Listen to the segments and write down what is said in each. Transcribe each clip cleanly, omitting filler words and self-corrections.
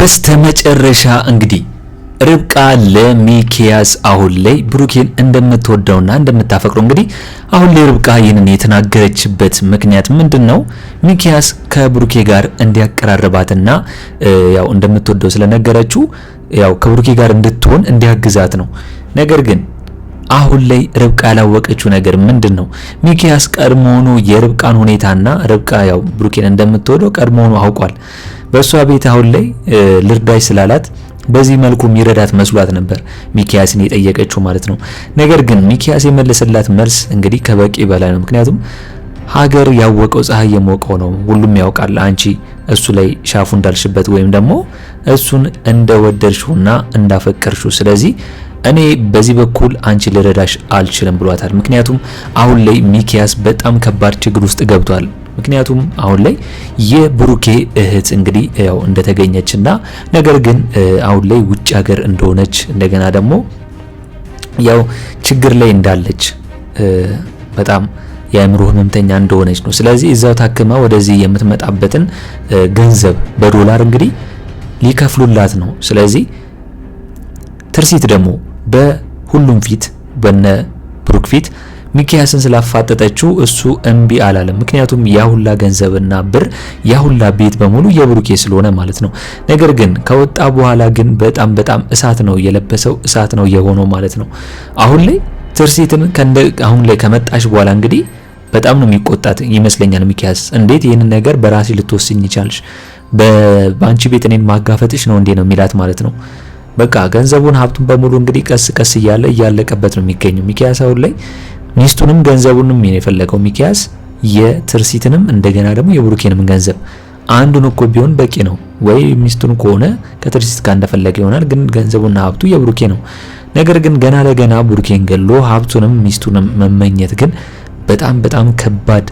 በስተመጨረሻ እንግዲህ ርብቃ ለሚኪያስ አሁን ላይ ብሩኬን እንደምትወደውና እንደምታፈቅረው እንግዲህ አሁን ላይ ርብቃ ይህንን የተናገረችበት ምክንያት ምንድነው? ሚኪያስ ከብሩኬ ጋር እንዲያቀራርባትና ያው እንደምትወደው ስለነገረችው ያው ከብሩኬ ጋር እንድትሆን እንዲያግዛት ነው። ነገር ግን አሁን ላይ ርብቃ ያላወቀችው ነገር ምንድነው? ሚኪያስ ቀድሞውኑ የርብቃን ሁኔታና ርብቃ ያው ብሩኬን እንደምትወደው ቀድሞውኑ አውቋል። በሷ ቤት አሁን ላይ ልርዳይ ስላላት በዚህ መልኩ ሚረዳት መስሏት ነበር ሚኪያስን የጠየቀችው ማለት ነው። ነገር ግን ሚኪያስ የመለሰላት መልስ እንግዲህ ከበቂ በላይ ነው። ምክንያቱም ሀገር ያወቀው ፀሐይ የሞቀው ነው፣ ሁሉም ያውቃል አንቺ እሱ ላይ ሻፉ እንዳልሽበት ወይም ደግሞ እሱን እንደወደድሽውና እንዳፈቀርሽው። ስለዚህ እኔ በዚህ በኩል አንቺ ልረዳሽ አልችልም ብሏታል። ምክንያቱም አሁን ላይ ሚኪያስ በጣም ከባድ ችግር ውስጥ ገብቷል። ምክንያቱም አሁን ላይ የብሩኬ እህት እንግዲህ ያው እንደተገኘችና ነገር ግን አሁን ላይ ውጭ ሀገር እንደሆነች እንደገና ደግሞ ያው ችግር ላይ እንዳለች በጣም የአእምሮ ህመምተኛ እንደሆነች ነው። ስለዚህ እዛው ታክማ ወደዚህ የምትመጣበትን ገንዘብ በዶላር እንግዲህ ሊከፍሉላት ነው። ስለዚህ ትርሲት ደግሞ በሁሉም ፊት በነ ብሩክ ፊት ሚኪያስን ስላፋጠጠችው እሱ እምቢ አላለም። ምክንያቱም ያሁላ ገንዘብና ብር ያሁላ ቤት በሙሉ የብሩኬ ስለሆነ ማለት ነው። ነገር ግን ከወጣ በኋላ ግን በጣም እሳት ነው የለበሰው፣ እሳት ነው የሆነው ማለት ነው። አሁን ላይ ትርሲትን አሁን ላይ ከመጣሽ በኋላ እንግዲህ በጣም ነው የሚቆጣት ይመስለኛል ሚኪያስ። እንዴት ይህንን ነገር በራስሽ ልትወስኝ ይቻልሽ? በአንቺ ቤት እኔን ማጋፈጥሽ ነው እንዴ ነው የሚላት ማለት ነው። በቃ ገንዘቡን ሀብቱን በሙሉ እንግዲህ ቀስ እያለ እያለቀበት ነው የሚገኘው ሚኪያስ አሁን ላይ ሚስቱንም ገንዘቡንም የፈለገው ሚኪያስ የትርሲትንም እንደገና ደግሞ የብሩኬንም ገንዘብ አንዱን እኮ ቢሆን በቂ ነው። ወይ ሚስቱን ከሆነ ከትርሲት ጋር እንደፈለገ ይሆናል፣ ግን ገንዘቡና ሀብቱ የብሩኬ ነው። ነገር ግን ገና ለገና ብሩኬን ገሎ ሀብቱንም ሚስቱንም መመኘት ግን በጣም ከባድ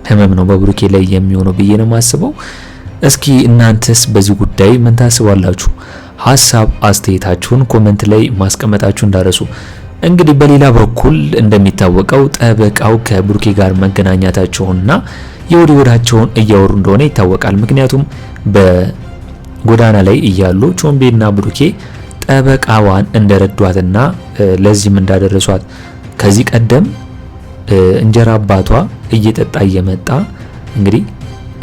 ህመም ነው በብሩኬ ላይ የሚሆነው ብዬ ነው የማስበው። እስኪ እናንተስ በዚህ ጉዳይ ምን ታስባላችሁ? ሀሳብ አስተያየታችሁን ኮሜንት ላይ ማስቀመጣችሁ እንዳረሱ። እንግዲህ በሌላ በኩል እንደሚታወቀው ጠበቃው ከብሩኬ ጋር መገናኛታቸውና የወዳቸውን እያወሩ እንደሆነ ይታወቃል። ምክንያቱም በጎዳና ላይ እያሉ ቾምቤና ብሩኬ ጠበቃዋን እንደረዷትና ለዚህም እንዳደረሷት ከዚህ ቀደም እንጀራ አባቷ እየጠጣ እየመጣ እንግዲህ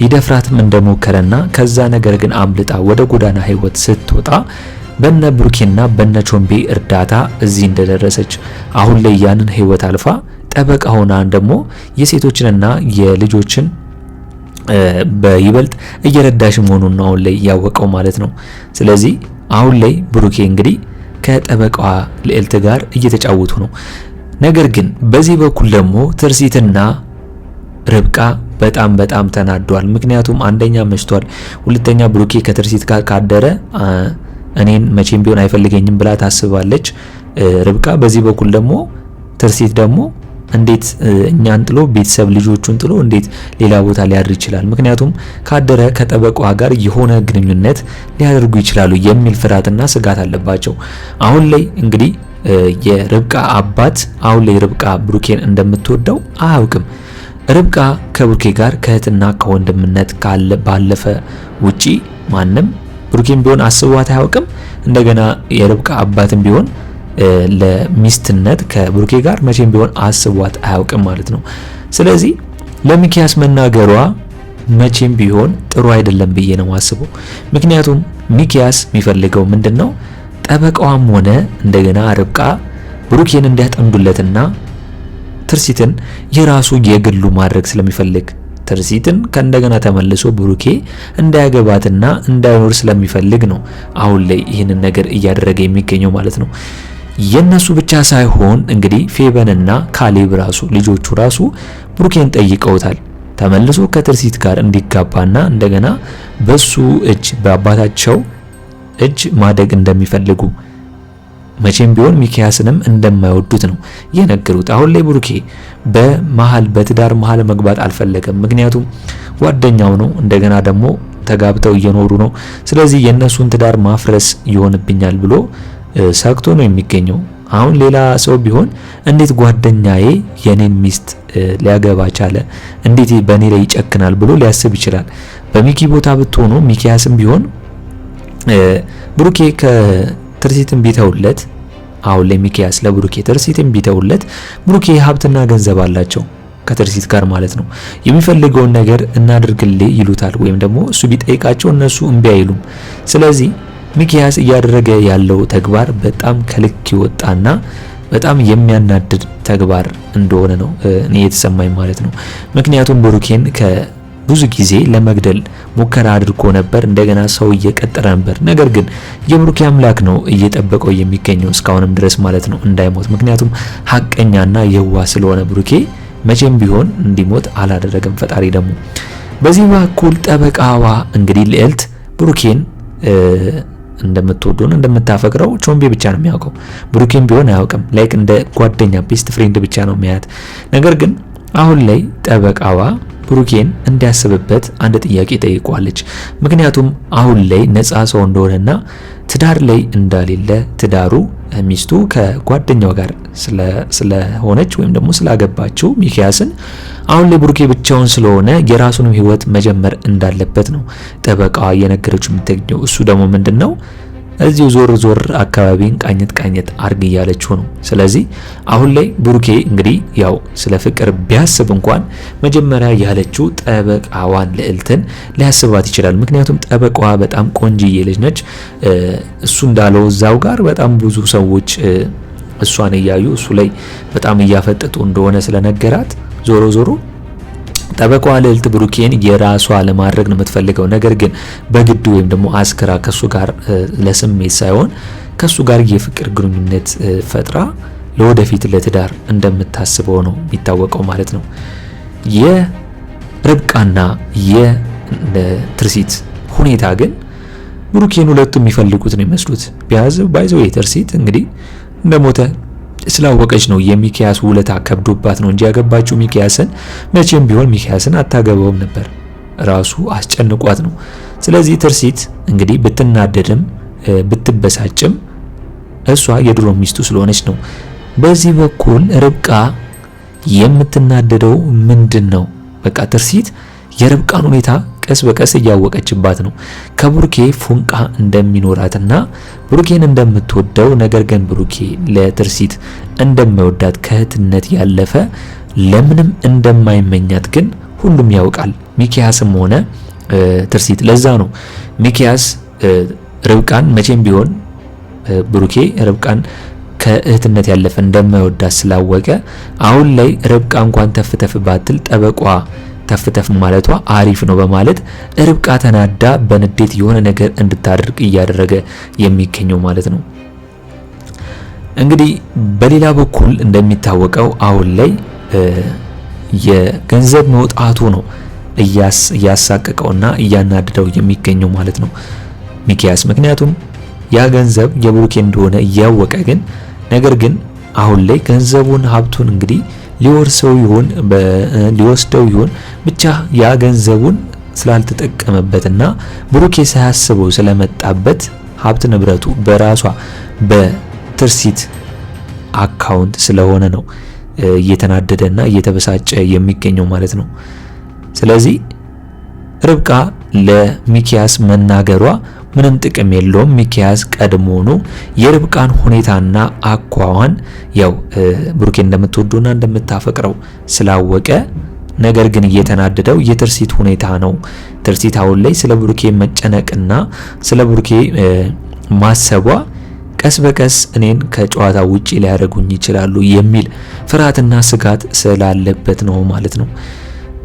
ሊደፍራትም እንደሞከረና ከዛ ነገር ግን አምልጣ ወደ ጎዳና ህይወት ስትወጣ በነ ብሩኬና በነ ቾምቤ እርዳታ እዚህ እንደደረሰች አሁን ላይ ያንን ህይወት አልፋ ጠበቃ ሆና ደግሞ የሴቶችንና የልጆችን በይበልጥ እየረዳሽ መሆኑን ነው አሁን ላይ ያወቀው ማለት ነው። ስለዚህ አሁን ላይ ብሩኬ እንግዲህ ከጠበቃዋ ልዕልት ጋር እየተጫወቱ ነው። ነገር ግን በዚህ በኩል ደግሞ ትርሲትና ርብቃ በጣም ተናዷል። ምክንያቱም አንደኛ መሽቷል፣ ሁለተኛ ብሩኬ ከትርሲት ጋር ካደረ እኔን መቼም ቢሆን አይፈልገኝም ብላ ታስባለች ርብቃ። በዚህ በኩል ደግሞ ትርሲት ደግሞ እንዴት እኛን ጥሎ ቤተሰብ ልጆቹን ጥሎ እንዴት ሌላ ቦታ ሊያድር ይችላል? ምክንያቱም ካደረ ከጠበቃዋ ጋር የሆነ ግንኙነት ሊያደርጉ ይችላሉ የሚል ፍርሃትና ስጋት አለባቸው። አሁን ላይ እንግዲህ የርብቃ አባት አሁን ላይ ርብቃ ብሩኬን እንደምትወደው አያውቅም። ርብቃ ከብሩኬ ጋር ከእህትና ከወንድምነት ባለፈ ውጪ ማንም ብሩኬን ቢሆን አስቧት አያውቅም። እንደገና የርብቃ አባትም ቢሆን ለሚስትነት ከብሩኬ ጋር መቼም ቢሆን አስቧት አያውቅም ማለት ነው። ስለዚህ ለሚኪያስ መናገሯ መቼም ቢሆን ጥሩ አይደለም ብዬ ነው ማስበው። ምክንያቱም ሚኪያስ የሚፈልገው ምንድነው? ጠበቃዋም ሆነ እንደገና ርብቃ ብሩኬን እንዲያጠምዱለትና ትርሲትን የራሱ የግሉ ማድረግ ስለሚፈልግ ትርሲትን ከእንደገና ተመልሶ ብሩኬ እንዳያገባትና እንዳይኖር ስለሚፈልግ ነው አሁን ላይ ይህንን ነገር እያደረገ የሚገኘው ማለት ነው። የነሱ ብቻ ሳይሆን እንግዲህ ፌበንና ካሌብ ራሱ ልጆቹ ራሱ ብሩኬን ጠይቀውታል ተመልሶ ከትርሲት ጋር እንዲጋባና እንደገና በሱ እጅ በአባታቸው እጅ ማደግ እንደሚፈልጉ መቼም ቢሆን ሚኪያስንም እንደማይወዱት ነው የነገሩት። አሁን ላይ ብሩኬ በትዳር መሃል መግባት አልፈለገም። ምክንያቱም ጓደኛው ነው፣ እንደገና ደግሞ ተጋብተው እየኖሩ ነው። ስለዚህ የነሱን ትዳር ማፍረስ ይሆንብኛል ብሎ ሰግቶ ነው የሚገኘው። አሁን ሌላ ሰው ቢሆን እንዴት ጓደኛዬ የኔን ሚስት ሊያገባ ቻለ? እንዴት በኔ ላይ ይጨክናል ብሎ ሊያስብ ይችላል። በሚኪ ቦታ ብትሆኑ ሚኪያስም ቢሆን ብሩኬ ከትርሲትን ቢተውለት አሁን ላይ ሚኪያስ ለብሩኬ ትርሲትን ቢተውለት ብሩኬ ሀብትና ገንዘብ አላቸው ከትርሲት ጋር ማለት ነው። የሚፈልገውን ነገር እናድርግልህ ይሉታል ወይም ደግሞ እሱ ቢጠይቃቸው እነሱ እምቢ አይሉም። ስለዚህ ሚኪያስ እያደረገ ያለው ተግባር በጣም ከልክ ይወጣና በጣም የሚያናድድ ተግባር እንደሆነ ነው እኔ የተሰማኝ ማለት ነው። ምክንያቱም ብሩኬን ከብዙ ጊዜ ለመግደል ሙከራ አድርጎ ነበር። እንደገና ሰው እየቀጠረ ነበር። ነገር ግን የብሩኬ አምላክ ነው እየጠበቀው የሚገኘው እስካሁንም ድረስ ማለት ነው እንዳይሞት። ምክንያቱም ሀቀኛና የዋህ ስለሆነ ብሩኬ መቼም ቢሆን እንዲሞት አላደረገም ፈጣሪ ደግሞ። በዚህ በኩል ጠበቃዋ እንግዲህ ልዕልት ብሩኬን እንደምትወደውና እንደምታፈቅረው ቾምቤ ብቻ ነው የሚያውቀው። ብሩኬን ቢሆን አያውቅም። ላይክ እንደ ጓደኛ ቤስት ፍሬንድ ብቻ ነው የሚያያት። ነገር ግን አሁን ላይ ጠበቃዋ ብሩኬን እንዲያስብበት አንድ ጥያቄ ጠይቋለች። ምክንያቱም አሁን ላይ ነፃ ሰው እንደሆነና ትዳር ላይ እንዳሌለ ትዳሩ ሚስቱ ከጓደኛው ጋር ስለሆነች ወይም ደግሞ ስላገባችው ሚኪያስን አሁን ላይ ብሩኬ ብቻውን ስለሆነ የራሱንም ህይወት መጀመር እንዳለበት ነው ጠበቃዋ እየነገረችው የምትገኘው። እሱ ደግሞ ምንድነው እዚሁ ዞር ዞር አካባቢን ቃኘት አርግ እያለችው ነው። ስለዚህ አሁን ላይ ብሩኬ እንግዲህ ያው ስለ ፍቅር ቢያስብ እንኳን መጀመሪያ ያለችው ጠበቃዋን ልዕልትን ሊያስባት ይችላል። ምክንያቱም ጠበቃዋ በጣም ቆንጅዬ ልጅ ነች። እሱ እንዳለው እዛው ጋር በጣም ብዙ ሰዎች እሷን እያዩ እሱ ላይ በጣም እያፈጠጡ እንደሆነ ስለነገራት ዞሮ ጠበቃዋ ልዕልት ብሩኬን የራሷ ለማድረግ ነው የምትፈልገው። ነገር ግን በግድ ወይም ደግሞ አስክራ ከሱ ጋር ለስሜት ሳይሆን ከሱ ጋር የፍቅር ግንኙነት ፈጥራ ለወደፊት ለትዳር እንደምታስበው ነው የሚታወቀው ማለት ነው። የርብቃና የትርሲት ሁኔታ ግን ብሩኬን ሁለቱም የሚፈልጉት ነው የሚመስሉት። ባይዘው የትርሲት እንግዲህ እንደሞተ ስላወቀች ነው የሚኪያስ ውለታ ከብዶባት ነው እንጂ ያገባችው ሚኪያስን መቼም ቢሆን ሚኪያስን አታገባውም ነበር። ራሱ አስጨንቋት ነው። ስለዚህ ትርሲት እንግዲህ ብትናደድም ብትበሳጭም እሷ የድሮ ሚስቱ ስለሆነች ነው። በዚህ በኩል ርብቃ የምትናደደው ምንድነው? በቃ ትርሲት የርብቃን ሁኔታ ቀስ በቀስ እያወቀችባት ነው። ከብሩኬ ፉንቃ እንደሚኖራትና ብሩኬን እንደምትወደው ነገር ግን ብሩኬ ለትርሲት እንደማይወዳት ከእህትነት ያለፈ ለምንም እንደማይመኛት ግን ሁሉም ያውቃል፣ ሚኪያስም ሆነ ትርሲት። ለዛ ነው ሚኪያስ ርብቃን መቼም ቢሆን ብሩኬ ርብቃን ከእህትነት ያለፈ እንደማይወዳት ስላወቀ አሁን ላይ ርብቃ እንኳን ተፍተፍ ባትል ጠበቋ ተፍተፍ ማለቷ አሪፍ ነው በማለት ርብቃ ተናዳ በንዴት የሆነ ነገር እንድታደርግ እያደረገ የሚገኘው ማለት ነው። እንግዲህ በሌላ በኩል እንደሚታወቀው አሁን ላይ የገንዘብ መውጣቱ ነው እያሳቀቀውና እያናደደው የሚገኘው ማለት ነው ሚኪያስ። ምክንያቱም ያ ገንዘብ የብሩኬ እንደሆነ እያወቀ ግን ነገር ግን አሁን ላይ ገንዘቡን ሀብቱን እንግዲህ ሊወርሰው ይሁን ሊወስደው ይሁን ብቻ ያ ገንዘቡን ስላልተጠቀመበትና ብሩኬ ሳያስበው ስለመጣበት ሀብት ንብረቱ በራሷ በትርሲት አካውንት ስለሆነ ነው እየተናደደና እየተበሳጨ የሚገኘው ማለት ነው። ስለዚህ ርብቃ ለሚኪያስ መናገሯ ምንም ጥቅም የለውም። ሚኪያስ ቀድሞውኑ የርብቃን ሁኔታና አኳኋን ያው ብሩኬ እንደምትወዱና እንደምታፈቅረው ስላወቀ ነገር ግን እየተናደደው የትርሲት ሁኔታ ነው። ትርሲት አሁን ላይ ስለ ብሩኬ መጨነቅና ስለ ብሩኬ ማሰቧ ቀስ በቀስ እኔን ከጨዋታ ውጪ ሊያደርጉኝ ይችላሉ የሚል ፍርሃትና ስጋት ስላለበት ነው ማለት ነው።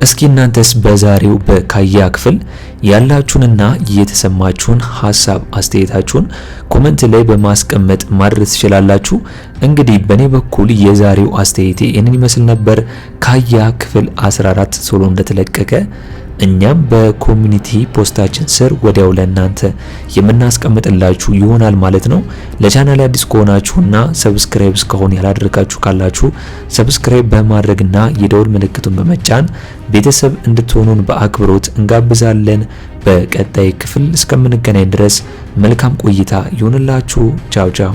እስኪ እናንተስ በዛሬው በካያ ክፍል ያላችሁንና የተሰማችሁን ሐሳብ አስተያየታችሁን ኮሜንት ላይ በማስቀመጥ ማድረስ ትችላላችሁ። እንግዲህ በኔ በኩል የዛሬው አስተያየቴ እንን ይመስል ነበር። ካያ ክፍል 14 ቶሎ እንደተለቀቀ እኛም በኮሚኒቲ ፖስታችን ስር ወዲያው ለእናንተ የምናስቀምጥላችሁ ይሆናል ማለት ነው። ለቻናል አዲስ ከሆናችሁና ሰብስክራይብ እስካሁን ያላደረጋችሁ ካላችሁ ሰብስክራይብ በማድረግና የደወል ምልክቱን በመጫን ቤተሰብ እንድትሆኑን በአክብሮት እንጋብዛለን። በቀጣይ ክፍል እስከምንገናኝ ድረስ መልካም ቆይታ ይሁንላችሁ። ቻው ቻው።